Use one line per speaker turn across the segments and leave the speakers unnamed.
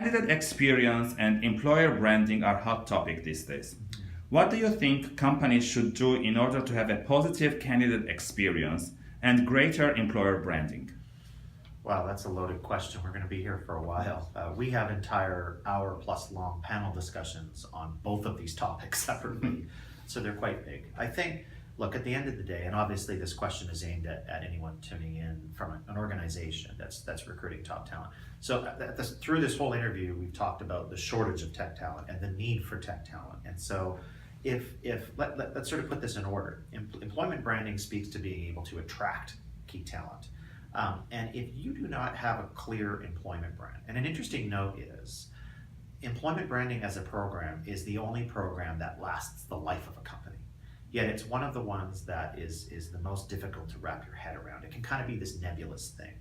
Candidate experience and employer branding are hot topic these days. What do you think companies should do in order to have a positive candidate experience and greater employer branding?
Wow, that's a loaded question. We're going to be here for a while. We have entire hour-plus-long panel discussions on both of these topics separately, so they're quite big. I think, look, at the end of the day, and obviously this question is aimed at anyone tuning in from an organization that's recruiting top talent. So through this whole interview, we've talked about the shortage of tech talent and the need for tech talent. And so let's sort of put this in order. Employment branding speaks to being able to attract key talent. And if you do not have a clear employment brand, and an interesting note is, employment branding as a program is the only program that lasts the life of a company. Yet it's one of the ones that is the most difficult to wrap your head around. It can kind of be this nebulous thing.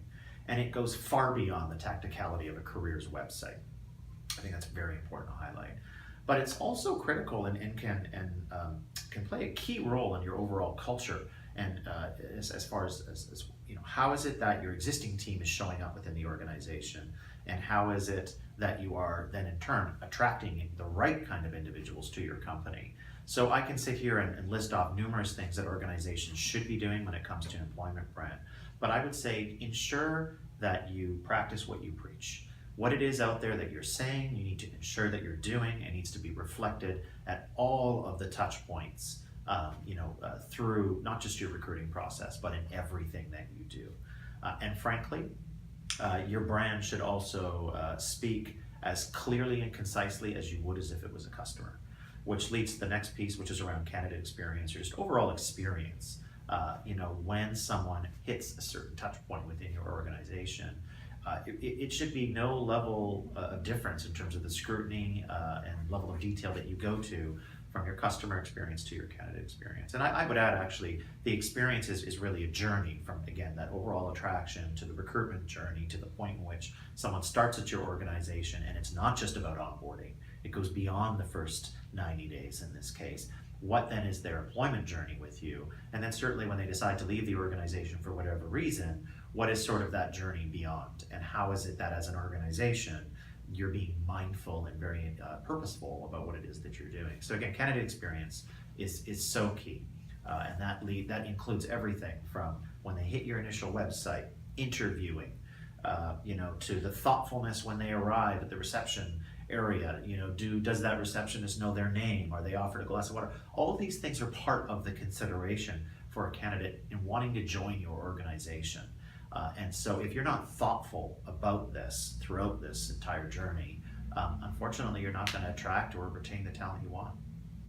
And it goes far beyond the tacticality of a careers website. I think that's very important to highlight. But it's also critical and can play a key role in your overall culture. And as far as you know, how is it that your existing team is showing up within the organization, and how is it that you are then in turn attracting the right kind of individuals to your company? So I can sit here and list off numerous things that organizations should be doing when it comes to employment brand. But I would say ensure that you practice what you preach. What it is out there that you're saying, you need to ensure that you're doing. It needs to be reflected at all of the touch points. Through not just your recruiting process, but in everything that you do. And frankly, your brand should also speak as clearly and concisely as you would as if it was a customer, which leads to the next piece, which is around candidate experience, or just overall experience. When someone hits a certain touch point within your organization, it should be no level of difference in terms of the scrutiny and level of detail that you go to, from your customer experience to your candidate experience. And I would add, actually, the experience is really a journey from, again, that overall attraction to the recruitment journey to the point in which someone starts at your organization, and it's not just about onboarding. It goes beyond the first 90 days in this case. What then is their employment journey with you? And then certainly when they decide to leave the organization for whatever reason, what is sort of that journey beyond? And how is it that as an organization, you're being mindful and very purposeful about what it is that you're doing. So again, candidate experience is so key. And that includes everything from when they hit your initial website, interviewing, to the thoughtfulness when they arrive at the reception area. Does that receptionist know their name? Are they offered a glass of water? All of these things are part of the consideration for a candidate in wanting to join your organization. And so if you're not thoughtful about this throughout this entire journey, unfortunately, you're not going to attract or retain the talent you want.